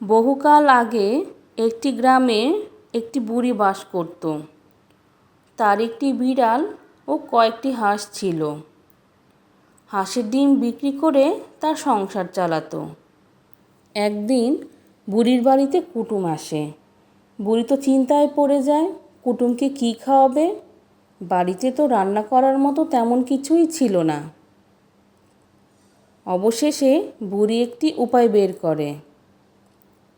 বহুকাল আগে একটি গ্রামে একটি বুড়ি বাস করত। তার একটি বিড়াল ও কয়েকটি হাঁস ছিল। হাঁসের ডিম বিক্রি করে তার সংসার চালাতো। একদিন বুড়ির বাড়িতে কুটুম আসে। বুড়ি তো চিন্তায় পড়ে যায়, কুটুমকে কী খাওয়াবে। বাড়িতে তো রান্না করার মতো তেমন কিছুই ছিল না। অবশেষে বুড়ি একটি উপায় বের করে।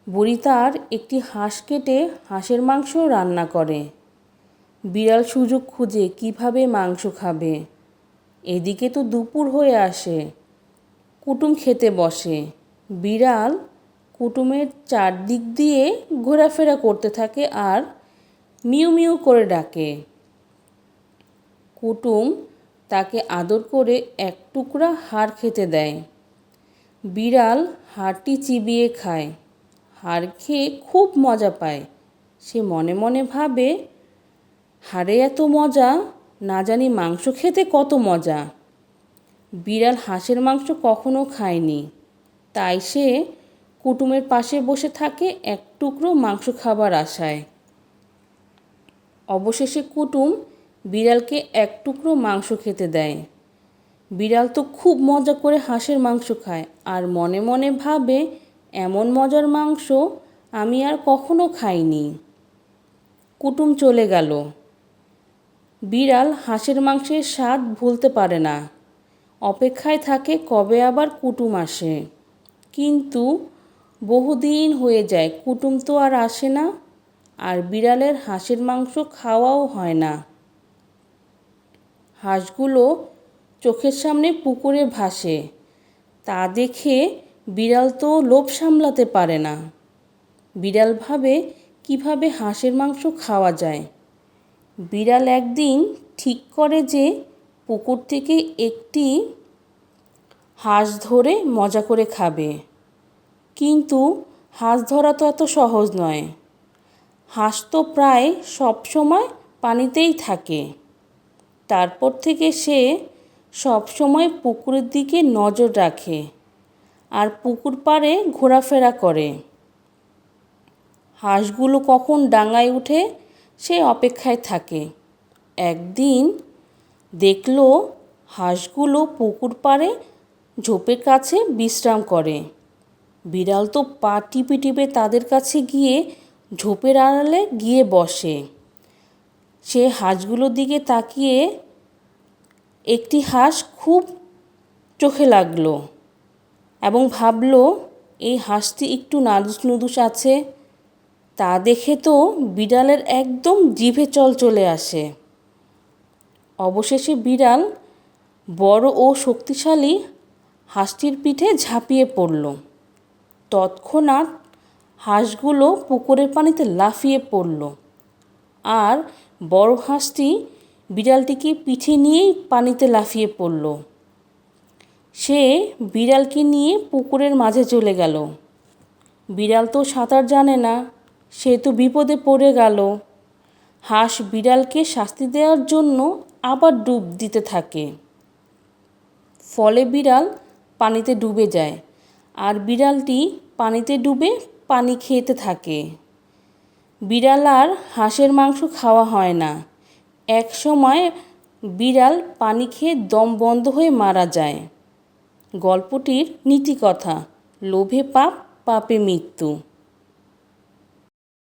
বুড়ি তার একটি হাঁস কেটে হাঁসের মাংস রান্না করে। বিড়াল সুযোগ খুঁজে কিভাবে মাংস খাবে। এদিকে তো দুপুর হয়ে আসে, কুটুম খেতে বসে। বিড়াল কুটুমের চারদিক দিয়ে ঘোরাফেরা করতে থাকে আর মিউ মিউ করে ডাকে। কুটুম তাকে আদর করে এক টুকরা হাড় খেতে দেয়। বিড়াল হাড়টি চিবিয়ে খায়। হাড় খেয়ে খুব মজা পায়। সে মনে মনে ভাবে, হাড়ে এত মজা, না জানি মাংস খেতে কত মজা। বিড়াল হাঁসের মাংস কখনো খায়নি, তাই সে কুটুমের পাশে বসে থাকে এক টুকরো মাংস খাবার আশায়। অবশেষে কুটুম বিড়ালকে এক টুকরো মাংস খেতে দেয়। বিড়াল তো খুব মজা করে হাঁসের মাংস খায় আর মনে মনে ভাবে, এমন মজার মাংস আমি আর কখনো খাইনি। কুটুম চলে গেল। বিড়াল হাঁসের মাংসের স্বাদ ভুলতে পারে না। অপেক্ষায় থাকে কবে আবার কুটুম আসে। কিন্তু বহুদিন হয়ে যায়, কুটুম তো আর আসে না, আর বিড়ালের হাঁসের মাংস খাওয়াও হয় না। হাঁসগুলো চোখের সামনে পুকুরে ভাসে। তা দেখে বিড়াল তো লোভ সামলাতে পারে না। বিড়াল ভাবে কিভাবে হাঁসের মাংস খাওয়া যায়। বিড়াল একদিন ঠিক করে যে পুকুর থেকে একটি হাঁস ধরে মজা করে খাবে। কিন্তু হাঁস ধরা তো এত সহজ নয়। হাঁস তো প্রায় সব সময় পানিতেই থাকে। তারপর থেকে সে সব সময় পুকুরের দিকে নজর রাখে আর পুকুর পাড়ে ঘোরাফেরা করে। হাঁসগুলো কখন ডাঙায় উঠে সে অপেক্ষায় থাকে। একদিন দেখলো হাঁসগুলো পুকুর পাড়ে ঝোপের কাছে বিশ্রাম করে। বিড়াল তো পা টিপে টিপে তাদের কাছে গিয়ে ঝোপের আড়ালে গিয়ে বসে। সে হাঁসগুলোর দিকে তাকিয়ে একটি হাঁস খুব চোখে লাগলো এবং ভাবলো, এই হাঁসটি একটু নাদুস নুদুস আছে। তা দেখে তো বিড়ালের একদম জিভে জল চলে আসে। অবশেষে বিড়াল বড় ও শক্তিশালী হাঁসটির পিঠে ঝাঁপিয়ে পড়ল। তৎক্ষণাৎ হাঁসগুলো পুকুরের পানিতে লাফিয়ে পড়ল আর বড় হাঁসটি বিড়ালটিকে পিঠে নিয়েই পানিতে লাফিয়ে পড়ল। সে বিড়ালকে নিয়ে পুকুরের মাঝে চলে গেল। বিড়াল তো সাঁতার জানে না, সে তো বিপদে পড়ে গেল। হাঁস বিড়ালকে শাস্তি দেওয়ার জন্য আবার ডুব দিতে থাকে। ফলে বিড়াল পানিতে ডুবে যায় আর বিড়ালটি পানিতে ডুবে পানি খেতে থাকে। বিড়াল আর হাঁসের মাংস খাওয়া হয় না। এক সময় বিড়াল পানি খেয়ে দম বন্ধ হয়ে মারা যায়। গল্পটির নীতিকথা, লোভে পাপ, পাপে মৃত্যু।